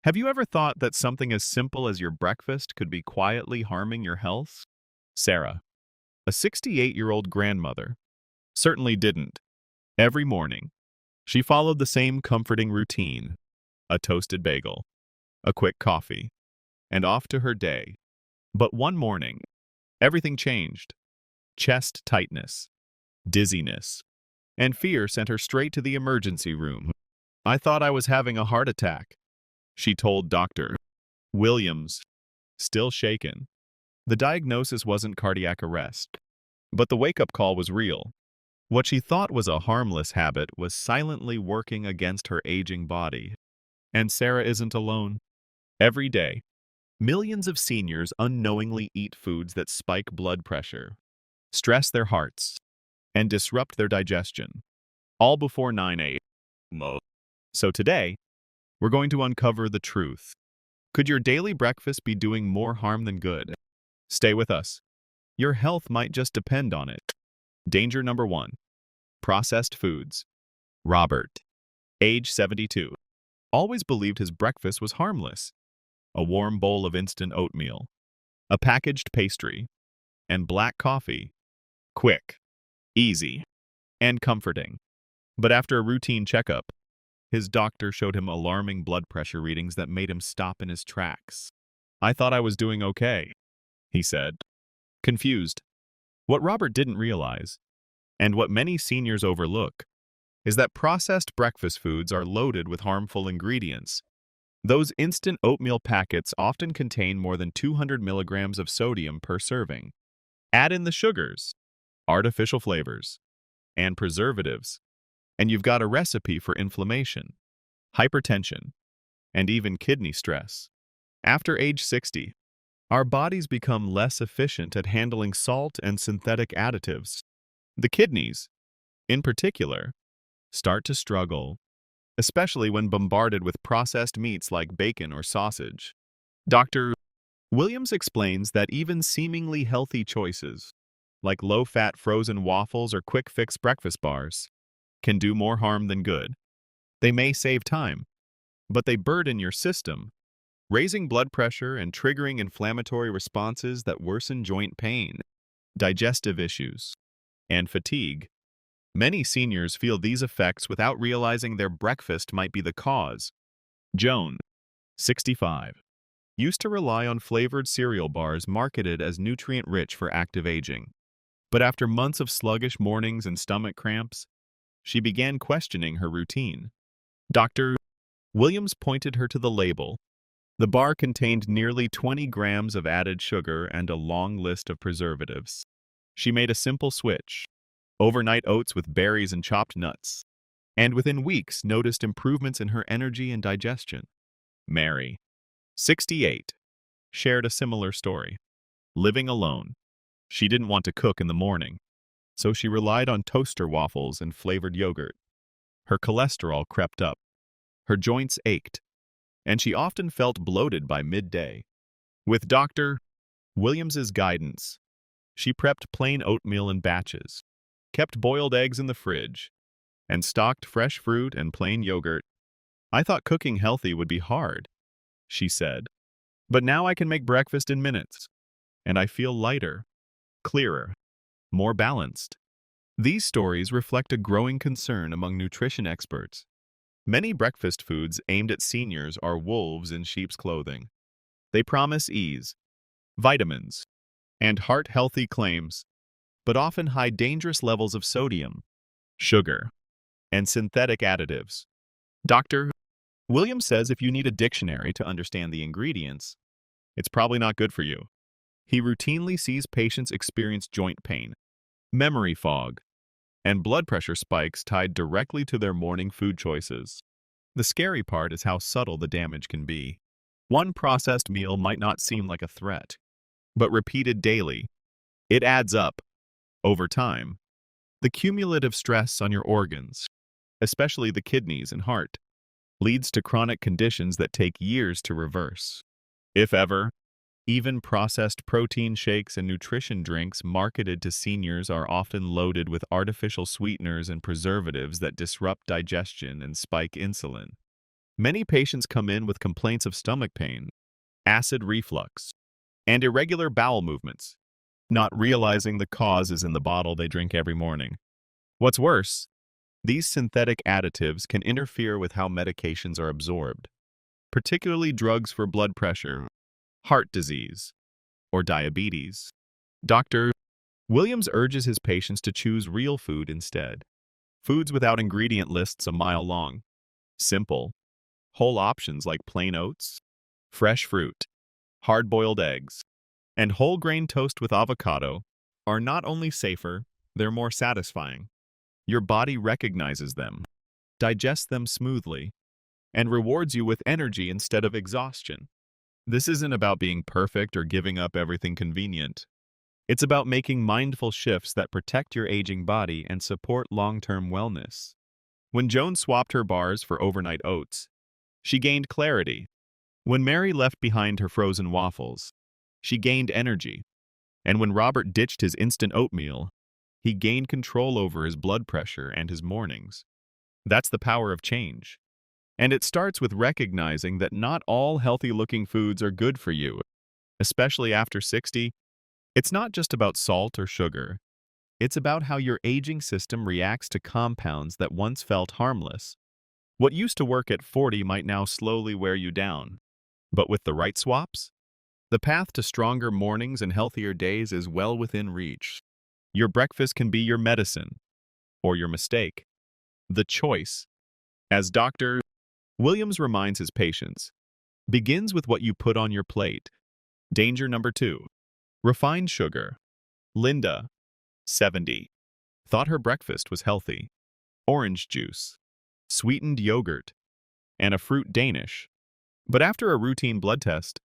Have you ever thought that something as simple as your breakfast could be quietly harming your health? Sarah, a 68-year-old grandmother, certainly didn't. Every morning, she followed the same comforting routine: a toasted bagel, a quick coffee, and off to her day. But one morning, everything changed. Chest tightness, dizziness, and fear sent her straight to the emergency room. "I thought I was having a heart attack," she told Dr. Williams, still shaken. The diagnosis wasn't cardiac arrest, but the wake-up call was real. What she thought was a harmless habit was silently working against her aging body. And Sarah isn't alone. Every day, millions of seniors unknowingly eat foods that spike blood pressure, stress their hearts, and disrupt their digestion, all before 9 a.m. So today, we're going to uncover the truth. Could your daily breakfast be doing more harm than good? Stay with us. Your health might just depend on it. Danger number 1. Processed foods. Robert, age 72, always believed his breakfast was harmless. A warm bowl of instant oatmeal, a packaged pastry, and black coffee. Quick, easy, and comforting. But after a routine checkup, his doctor showed him alarming blood pressure readings that made him stop in his tracks. "I thought I was doing okay," he said, confused. What Robert didn't realize, and what many seniors overlook, is that processed breakfast foods are loaded with harmful ingredients. Those instant oatmeal packets often contain more than 200 milligrams of sodium per serving. Add in the sugars, artificial flavors, and preservatives, and you've got a recipe for inflammation, hypertension, and even kidney stress. After age 60, our bodies become less efficient at handling salt and synthetic additives. The kidneys, in particular, start to struggle, especially when bombarded with processed meats like bacon or sausage. Dr. Williams explains that even seemingly healthy choices, like low-fat frozen waffles or quick-fix breakfast bars, can do more harm than good. They may save time, but they burden your system, raising blood pressure and triggering inflammatory responses that worsen joint pain, digestive issues, and fatigue. Many seniors feel these effects without realizing their breakfast might be the cause. Joan, 65, used to rely on flavored cereal bars marketed as nutrient-rich for active aging. But after months of sluggish mornings and stomach cramps, she began questioning her routine. Dr. Williams pointed her to the label. The bar contained nearly 20 grams of added sugar and a long list of preservatives. She made a simple switch: overnight oats with berries and chopped nuts, and within weeks noticed improvements in her energy and digestion. Mary, 68, shared a similar story. Living alone, she didn't want to cook in the morning, so she relied on toaster waffles and flavored yogurt. Her cholesterol crept up, her joints ached, and she often felt bloated by midday. With Dr. Williams's guidance, she prepped plain oatmeal in batches, kept boiled eggs in the fridge, and stocked fresh fruit and plain yogurt. "I thought cooking healthy would be hard," she said, "but now I can make breakfast in minutes, and I feel lighter, clearer, more balanced." These stories reflect a growing concern among nutrition experts. Many breakfast foods aimed at seniors are wolves in sheep's clothing. They promise ease, vitamins, and heart-healthy claims, but often hide dangerous levels of sodium, sugar, and synthetic additives. Dr. Williams says if you need a dictionary to understand the ingredients, it's probably not good for you. He routinely sees patients experience joint pain, memory fog, and blood pressure spikes tied directly to their morning food choices. The scary part is how subtle the damage can be. One processed meal might not seem like a threat, but repeated daily, it adds up. Over time, the cumulative stress on your organs, especially the kidneys and heart, leads to chronic conditions that take years to reverse. If ever, even processed protein shakes and nutrition drinks marketed to seniors are often loaded with artificial sweeteners and preservatives that disrupt digestion and spike insulin. Many patients come in with complaints of stomach pain, acid reflux, and irregular bowel movements, not realizing the cause is in the bottle they drink every morning. What's worse, these synthetic additives can interfere with how medications are absorbed, particularly drugs for blood pressure, heart disease, or diabetes. Dr. Williams urges his patients to choose real food instead. Foods without ingredient lists a mile long. Simple, whole options like plain oats, fresh fruit, hard-boiled eggs, and whole grain toast with avocado are not only safer, they're more satisfying. Your body recognizes them, digests them smoothly, and rewards you with energy instead of exhaustion. This isn't about being perfect or giving up everything convenient. It's about making mindful shifts that protect your aging body and support long-term wellness. When Joan swapped her bars for overnight oats, she gained clarity. When Mary left behind her frozen waffles, she gained energy. And when Robert ditched his instant oatmeal, he gained control over his blood pressure and his mornings. That's the power of change. And it starts with recognizing that not all healthy-looking foods are good for you. Especially after 60, it's not just about salt or sugar. It's about how your aging system reacts to compounds that once felt harmless. What used to work at 40 might now slowly wear you down. But with the right swaps, the path to stronger mornings and healthier days is well within reach. Your breakfast can be your medicine, or your mistake. The choice, as Dr. Williams reminds his patients, begins with what you put on your plate. Danger number 2. Refined sugar. Linda, 70, thought her breakfast was healthy. Orange juice, sweetened yogurt, and a fruit Danish. But after a routine blood test,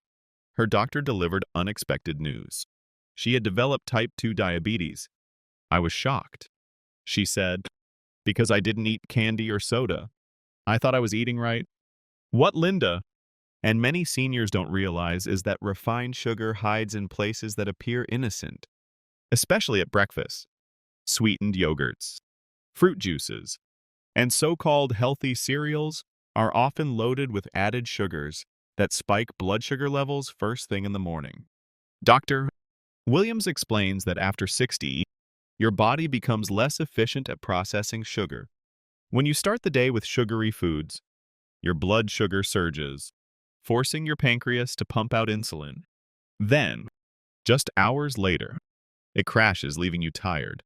her doctor delivered unexpected news. She had developed type 2 diabetes. I was shocked, she said, because I didn't eat candy or soda. I thought I was eating right. What Linda and many seniors don't realize is that refined sugar hides in places that appear innocent, especially at breakfast. Sweetened yogurts, fruit juices, and so-called healthy cereals are often loaded with added sugars that spike blood sugar levels first thing in the morning. Dr. Williams explains that after 60, your body becomes less efficient at processing sugar. When you start the day with sugary foods, your blood sugar surges, forcing your pancreas to pump out insulin. Then, just hours later, it crashes, leaving you tired,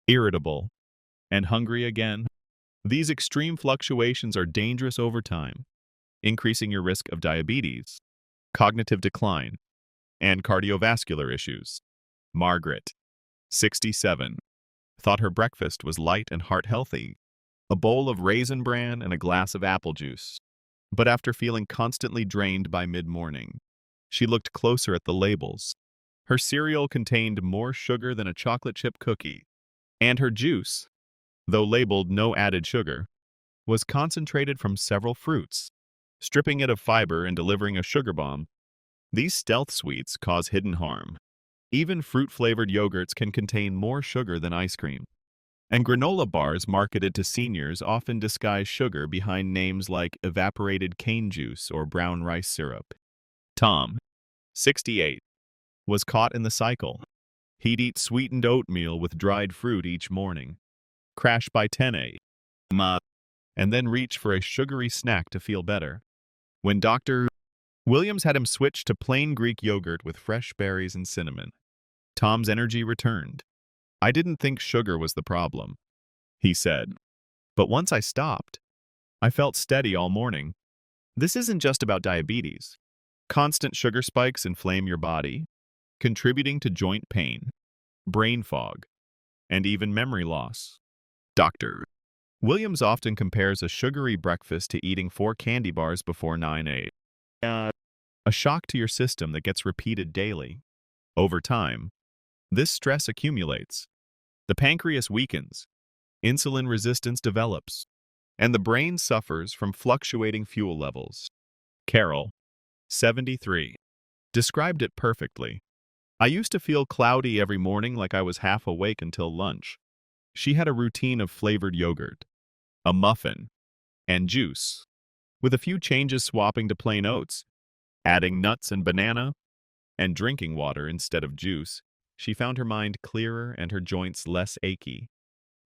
irritable, and hungry again. These extreme fluctuations are dangerous over time, increasing your risk of diabetes, cognitive decline, and cardiovascular issues. Margaret, 67, thought her breakfast was light and heart-healthy, a bowl of Raisin Bran and a glass of apple juice. But after feeling constantly drained by mid-morning, she looked closer at the labels. Her cereal contained more sugar than a chocolate chip cookie, and her juice, though labeled no added sugar, was concentrated from several fruits, stripping it of fiber and delivering a sugar bomb. These stealth sweets cause hidden harm. Even fruit-flavored yogurts can contain more sugar than ice cream. And granola bars marketed to seniors often disguise sugar behind names like evaporated cane juice or brown rice syrup. Tom, 68, was caught in the cycle. He'd eat sweetened oatmeal with dried fruit each morning, crash by 10 a.m., and then reach for a sugary snack to feel better. When Dr. Williams had him switch to plain Greek yogurt with fresh berries and cinnamon, Tom's energy returned. I didn't think sugar was the problem, he said. But once I stopped, I felt steady all morning. This isn't just about diabetes. Constant sugar spikes inflame your body, contributing to joint pain, brain fog, and even memory loss. Dr. Williams often compares a sugary breakfast to eating 4 candy bars before 9 a.m. A shock to your system that gets repeated daily. Over time, this stress accumulates. The pancreas weakens, insulin resistance develops, and the brain suffers from fluctuating fuel levels. Carol, 73, described it perfectly. I used to feel cloudy every morning, like I was half awake until lunch. She had a routine of flavored yogurt, a muffin, and juice. with a few changes swapping to plain oats, adding nuts and banana, and drinking water instead of juice. She found her mind clearer and her joints less achy.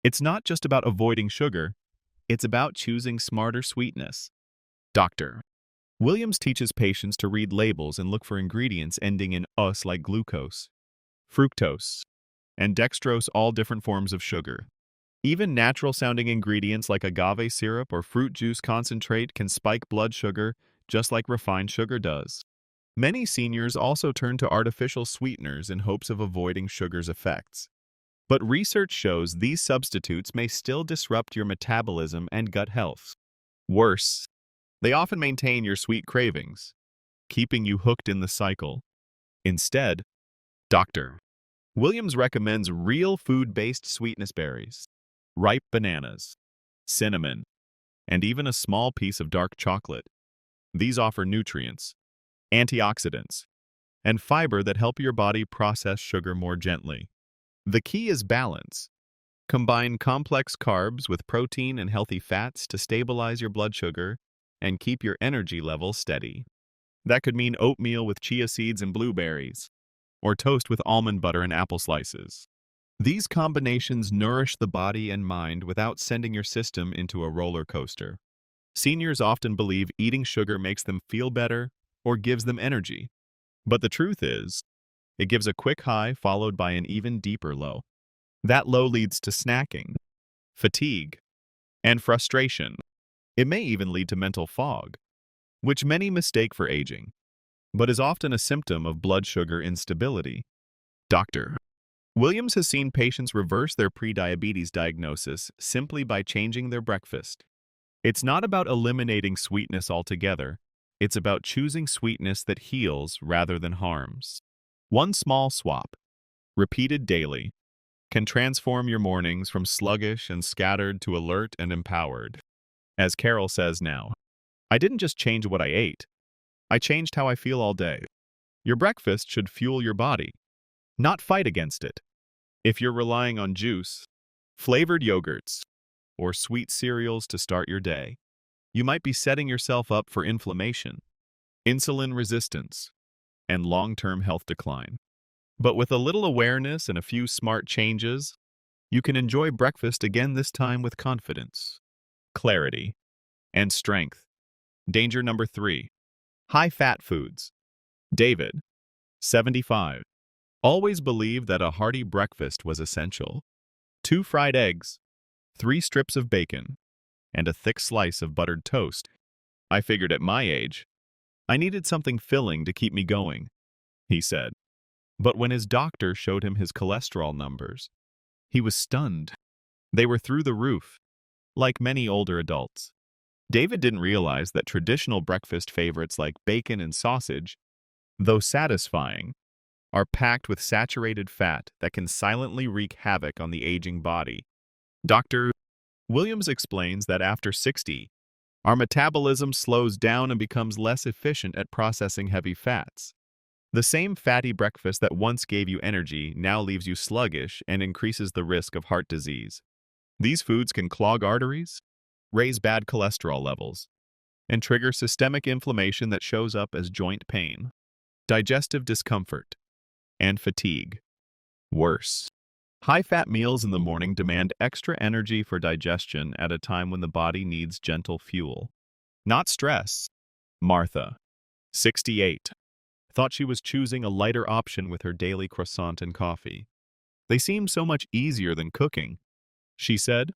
It's not just about avoiding sugar, it's about choosing smarter sweetness. Dr. Williams teaches patients to read labels and look for ingredients ending in "us" like glucose, fructose, and dextrose, all different forms of sugar. Even natural-sounding ingredients like agave syrup or fruit juice concentrate can spike blood sugar just like refined sugar does. Many seniors also turn to artificial sweeteners in hopes of avoiding sugar's effects. But research shows these substitutes may still disrupt your metabolism and gut health. Worse, they often maintain your sweet cravings, keeping you hooked in the cycle. Instead, Dr. Williams recommends real food-based sweetness berries, ripe bananas, cinnamon, and even a small piece of dark chocolate. These offer nutrients, antioxidants, and fiber that help your body process sugar more gently. The key is balance. Combine complex carbs with protein and healthy fats to stabilize your blood sugar and keep your energy level steady. That could mean oatmeal with chia seeds and blueberries, or toast with almond butter and apple slices. These combinations nourish the body and mind without sending your system into a roller coaster. Seniors often believe eating sugar makes them feel better or gives them energy. But the truth is, it gives a quick high followed by an even deeper low. That low leads to snacking, fatigue, and frustration. It may even lead to mental fog, which many mistake for aging, but is often a symptom of blood sugar instability. Dr. Williams has seen patients reverse their prediabetes diagnosis simply by changing their breakfast. It's not about eliminating sweetness altogether. It's about choosing sweetness that heals rather than harms. One small swap, repeated daily, can transform your mornings from sluggish and scattered to alert and empowered. As Carol says now, I didn't just change what I ate, I changed how I feel all day. Your breakfast should fuel your body, not fight against it. If you're relying on juice, flavored yogurts, or sweet cereals to start your day, you might be setting yourself up for inflammation, insulin resistance, and long-term health decline. But with a little awareness and a few smart changes, you can enjoy breakfast again, this time with confidence, clarity, and strength. Danger number 3. High-fat foods. David, 75, always believed that a hearty breakfast was essential. 2 fried eggs, 3 strips of bacon, and a thick slice of buttered toast. I figured at my age, I needed something filling to keep me going, he said. But when his doctor showed him his cholesterol numbers, he was stunned. They were through the roof, like many older adults. David didn't realize that traditional breakfast favorites like bacon and sausage, though satisfying, are packed with saturated fat that can silently wreak havoc on the aging body. Dr. Williams explains that after 60, our metabolism slows down and becomes less efficient at processing heavy fats. The same fatty breakfast that once gave you energy now leaves you sluggish and increases the risk of heart disease. These foods can clog arteries, raise bad cholesterol levels, and trigger systemic inflammation that shows up as joint pain, digestive discomfort, and fatigue. Worse, high-fat meals in the morning demand extra energy for digestion at a time when the body needs gentle fuel, not stress. Martha, 68, thought she was choosing a lighter option with her daily croissant and coffee. They seemed so much easier than cooking, she said.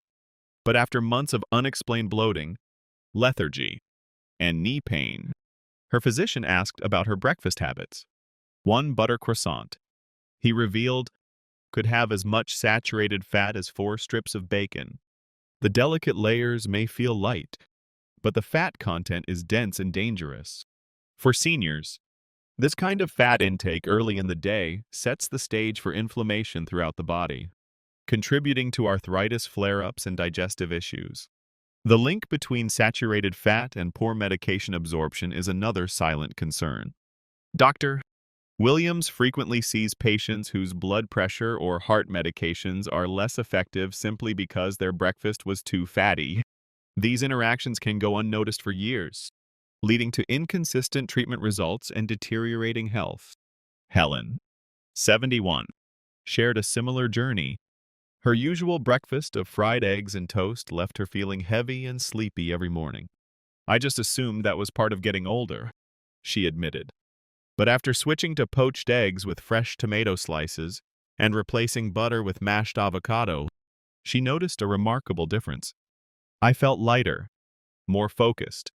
But after months of unexplained bloating, lethargy, and knee pain, her physician asked about her breakfast habits. 1 butter croissant, he revealed, could have as much saturated fat as 4 strips of bacon. The delicate layers may feel light, but the fat content is dense and dangerous. For seniors, this kind of fat intake early in the day sets the stage for inflammation throughout the body, contributing to arthritis flare-ups and digestive issues. The link between saturated fat and poor medication absorption is another silent concern. Dr. Williams frequently sees patients whose blood pressure or heart medications are less effective simply because their breakfast was too fatty. These interactions can go unnoticed for years, leading to inconsistent treatment results and deteriorating health. Helen, 71, shared a similar journey. Her usual breakfast of fried eggs and toast left her feeling heavy and sleepy every morning. I just assumed that was part of getting older, she admitted. But after switching to poached eggs with fresh tomato slices and replacing butter with mashed avocado, she noticed a remarkable difference. I felt lighter, more focused,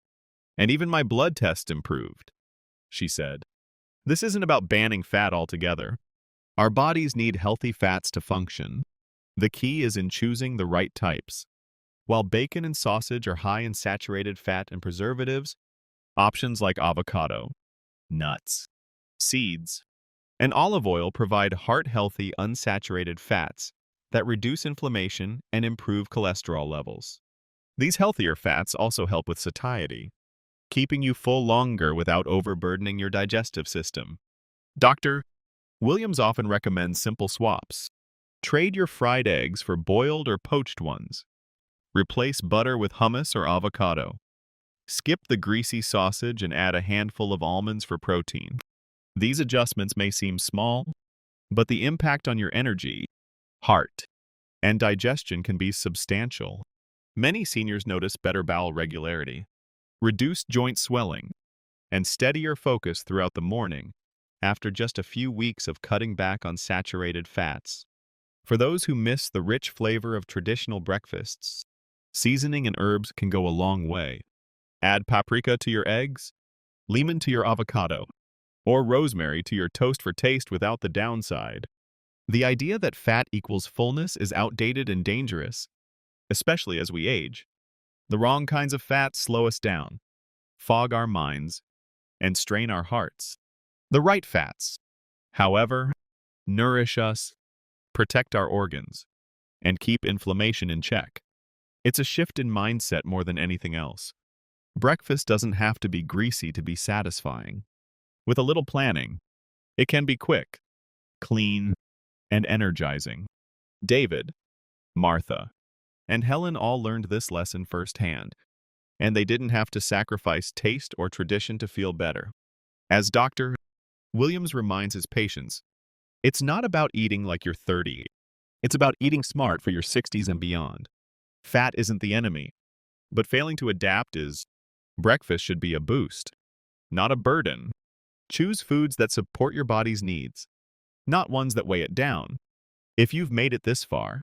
and even my blood test improved, she said. This isn't about banning fat altogether. Our bodies need healthy fats to function. The key is in choosing the right types. While bacon and sausage are high in saturated fat and preservatives, options like avocado, nuts, seeds, and olive oil provide heart-healthy unsaturated fats that reduce inflammation and improve cholesterol levels. These healthier fats also help with satiety, keeping you full longer without overburdening your digestive system. Dr. Williams often recommends simple swaps. Trade your fried eggs for boiled or poached ones. Replace butter with hummus or avocado. Skip the greasy sausage and add a handful of almonds for protein. These adjustments may seem small, but the impact on your energy, heart, and digestion can be substantial. Many seniors notice better bowel regularity, reduced joint swelling, and steadier focus throughout the morning after just a few weeks of cutting back on saturated fats. For those who miss the rich flavor of traditional breakfasts, seasoning and herbs can go a long way. Add paprika to your eggs, lemon to your avocado, or rosemary to your toast for taste without the downside. The idea that fat equals fullness is outdated and dangerous, especially as we age. The wrong kinds of fats slow us down, fog our minds, and strain our hearts. The right fats, however, nourish us, protect our organs, and keep inflammation in check. It's a shift in mindset more than anything else. Breakfast doesn't have to be greasy to be satisfying. With a little planning, it can be quick, clean, and energizing. David, Martha, and Helen all learned this lesson firsthand, and they didn't have to sacrifice taste or tradition to feel better. As Dr. Williams reminds his patients, it's not about eating like you're 30. It's about eating smart for your 60s and beyond. Fat isn't the enemy, but failing to adapt is. Breakfast should be a boost, not a burden. Choose foods that support your body's needs, not ones that weigh it down. If you've made it this far,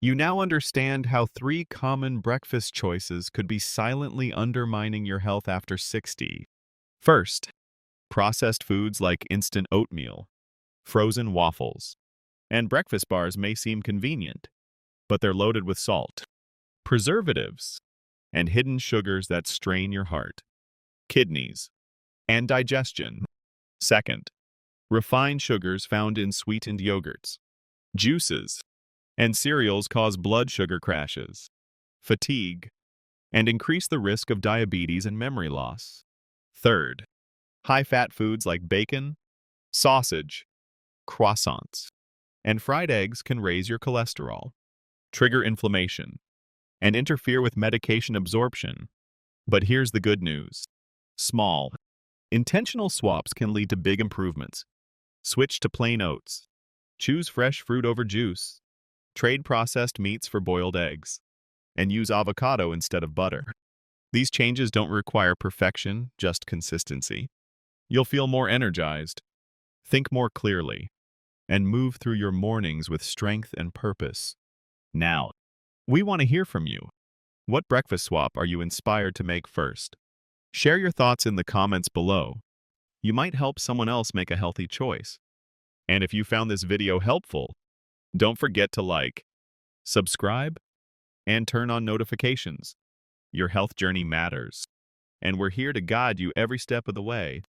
you now understand how 3 common breakfast choices could be silently undermining your health after 60. First, processed foods like instant oatmeal, frozen waffles, and breakfast bars may seem convenient, but they're loaded with salt, preservatives, and hidden sugars that strain your heart, kidneys, and digestion. Second, refined sugars found in sweetened yogurts, juices, and cereals cause blood sugar crashes, fatigue, and increase the risk of diabetes and memory loss. Third, high-fat foods like bacon, sausage, croissants, and fried eggs can raise your cholesterol, trigger inflammation, and interfere with medication absorption. But here's the good news. Small, intentional swaps can lead to big improvements. Switch to plain oats. Choose fresh fruit over juice. Trade processed meats for boiled eggs. And use avocado instead of butter. These changes don't require perfection, just consistency. You'll feel more energized, think more clearly, and move through your mornings with strength and purpose. Now, we want to hear from you. What breakfast swap are you inspired to make first? Share your thoughts in the comments below. You might help someone else make a healthy choice. And if you found this video helpful, don't forget to like, subscribe, and turn on notifications. Your health journey matters, and we're here to guide you every step of the way.